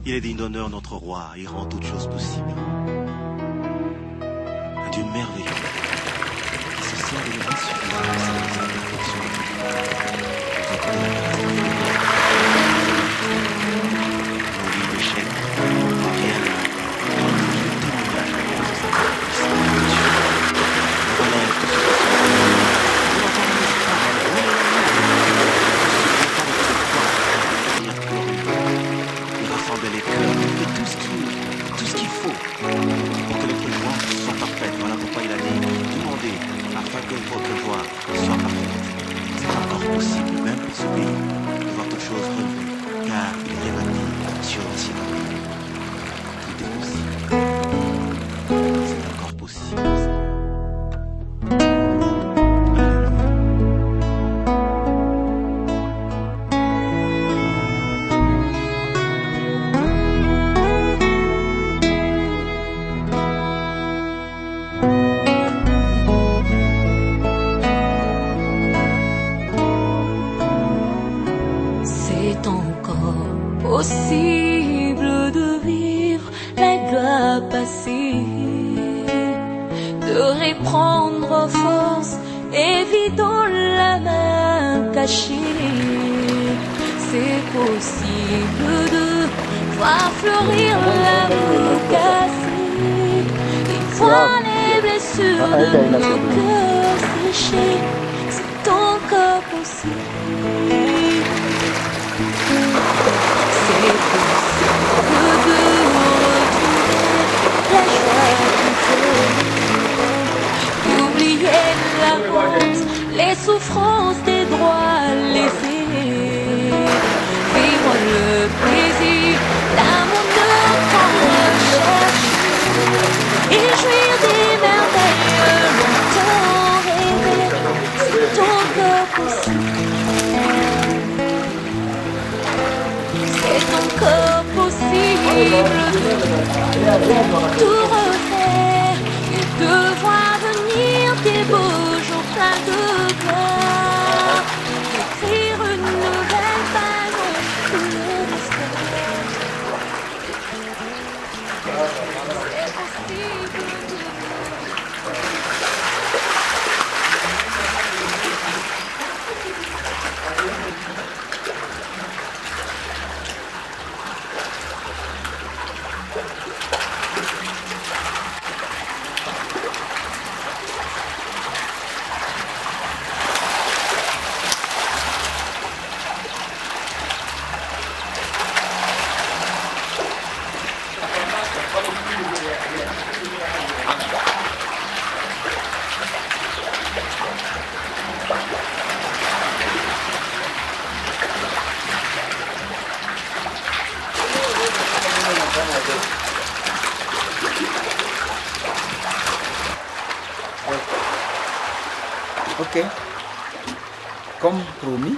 Il est digne d'honneur, notre roi, il rend toutes choses possibles. Un Dieu merveilleux, qui se sert de l'insuffisance et des imperfections de Dieu. Pour révéler la grâce de Dieu. Nos vies d'échecs deviennent un vieux témoignage à cause de sa puissance de Dieu. On relève tout ce qui se passe. On entend un espoir. Oui, rassembler les cœurs et tout ce qu'il faut pour que notre joie soit parfaite. Voilà pourquoi il a dit demandez afin que votre joie soit parfaite. C'est encore possible, même pour ce pays, de voir toutes choses revenues, car il est réparti sur l'ancien monde. Tout est possible. C'est encore possible. Possible de vivre la gloire passée, de reprendre force, évitant la main cachée. C'est possible de voir fleurir l'amour cassé, et voir les blessures de nos cœurs séchés. C'est encore possible. C'est possible de retrouver la joie d'oublier la honte, les souffrances des droits laissés, vivre le plaisir, l'amour de recherche et jouir des merveilles longtemps rêvées. C'est encore possible. C'est encore possible de tout refaire et de voir venir des beaux jours pleins de gloire, d'écrire une nouvelle page de l'histoire. C'est possible de... Ok. Comme promis,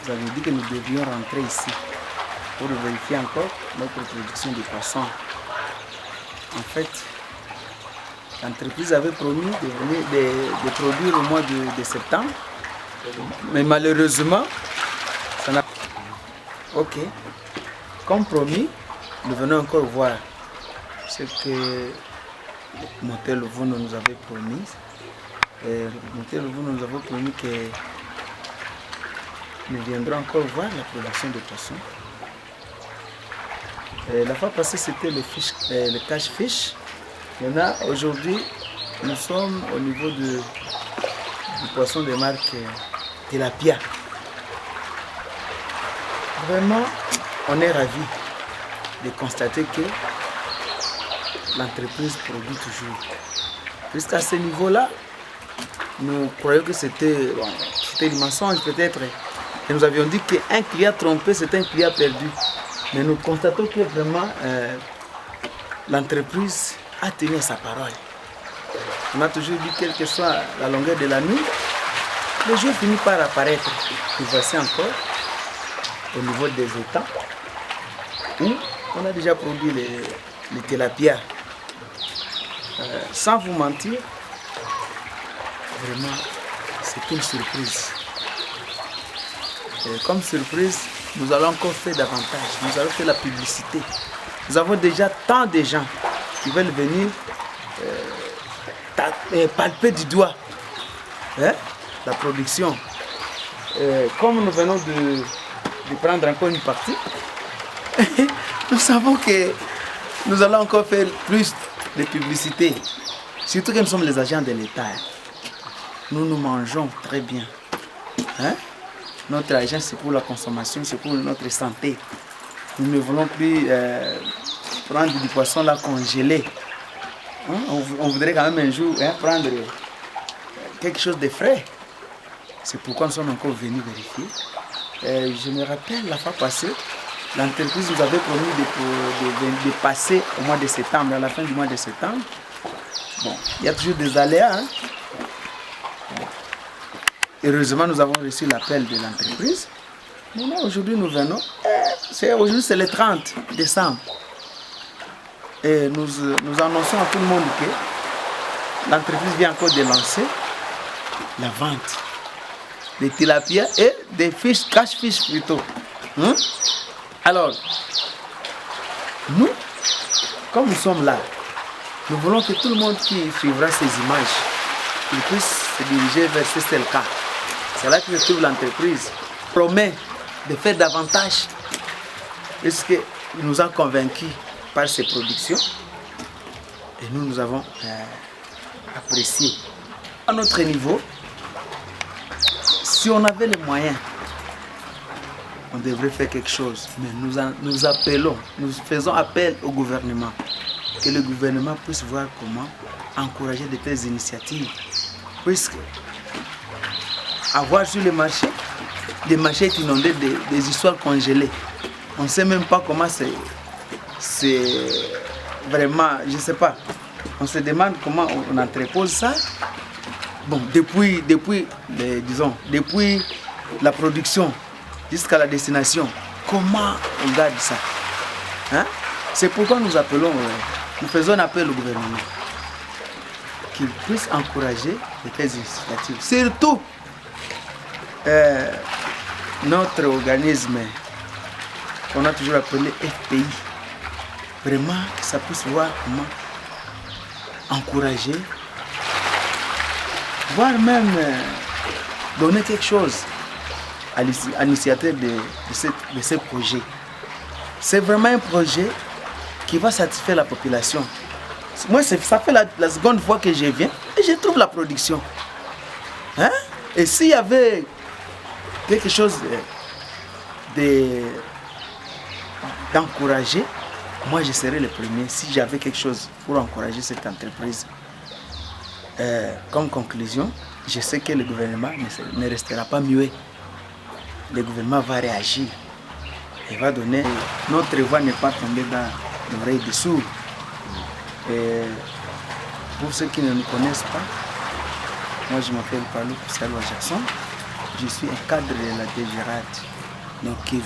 vous avez dit que nous devions rentrer ici pour vérifier encore notre production de poissons. En fait, l'entreprise avait promis de produire au mois de septembre, mais malheureusement, ça n'a pas. Ok. Comme promis, nous venons encore voir ce que Montel Louvouno nous avait promis. Montel Louvouno nous avait promis que nous viendrons encore voir la production de poissons. La fois passée, c'était le cash fish. Maintenant, aujourd'hui, nous sommes au niveau du poisson de marque Tilapia. Vraiment, on est ravis de constater que l'entreprise produit toujours. Jusqu'à ce niveau-là, nous croyons que c'était du mensonge peut-être. Et nous avions dit qu'un client trompé, c'est un client perdu. Mais nous constatons que vraiment l'entreprise a tenu sa parole. On a toujours dit, quelle que soit la longueur de la nuit, le jour finit par apparaître. Et voici encore au niveau des étangs où on a déjà produit les tilapia. Sans vous mentir, vraiment, c'est une surprise. Et comme surprise, nous allons encore faire davantage. Nous allons faire la publicité. Nous avons déjà tant de gens qui veulent venir palper du doigt la production. Comme nous venons de prendre encore une partie, nous savons que nous allons encore faire plus de publicité. Surtout que nous sommes les agents de l'État. Nous nous mangeons très bien. Notre argent, c'est pour la consommation, c'est pour notre santé. Nous ne voulons plus prendre du poisson là congelé. On voudrait quand même un jour prendre quelque chose de frais. C'est pourquoi nous sommes encore venus vérifier. Je me rappelle la fois passée, l'entreprise nous avait promis de passer au mois de septembre, à la fin du mois de septembre. Bon, il y a toujours des aléas. Heureusement, nous avons reçu l'appel de l'entreprise. Maintenant, aujourd'hui, nous venons. Aujourd'hui, c'est le 30 décembre. Et nous annonçons à tout le monde que l'entreprise vient encore de lancer la vente des tilapia et des fish, cache-fish plutôt. Alors, nous, comme nous sommes là, nous voulons que tout le monde qui suivra ces images, il puisse se diriger vers CCLK. C'est là que se trouve l'entreprise. Promet de faire davantage. Parce qu'il nous a convaincus par ses productions. Et nous avons apprécié. À notre niveau, si on avait les moyens, on devrait faire quelque chose. Mais nous appelons, nous faisons appel au gouvernement. Que le gouvernement puisse voir comment encourager de telles initiatives. Puisque avoir sur le marché, des marchés inondés des histoires congelées. On ne sait même pas comment c'est vraiment, je ne sais pas. On se demande comment on entrepose ça. Bon, depuis la production jusqu'à la destination, comment on garde ça? C'est pourquoi nous appelons, nous faisons un appel au gouvernement qu'il puisse encourager de telles initiatives. Surtout, notre organisme qu'on a toujours appelé FPI, vraiment ça puisse voir comment encourager, voire même donner quelque chose à l'initiateur de ce projet. C'est vraiment un projet qui va satisfaire la population. Moi, ça fait la seconde fois que je viens et je trouve la production. Et s'il y avait quelque chose d'encourager, moi je serais le premier si j'avais quelque chose pour encourager cette entreprise. Comme conclusion, je sais que le gouvernement ne restera pas muet. Le gouvernement va réagir et va donner. Notre voix n'est pas tombée dans l'oreille des sourds. Et pour ceux qui ne nous connaissent pas, moi je m'appelle Paulo Salwa Jackson. Je suis un cadre de la DGRAD dans Kivu.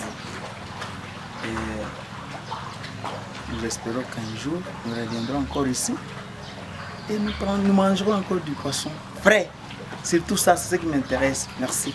Et nous espérons qu'un jour, nous reviendrons encore ici et nous mangerons encore du poisson frais. C'est tout ça, c'est ce qui m'intéresse. Merci.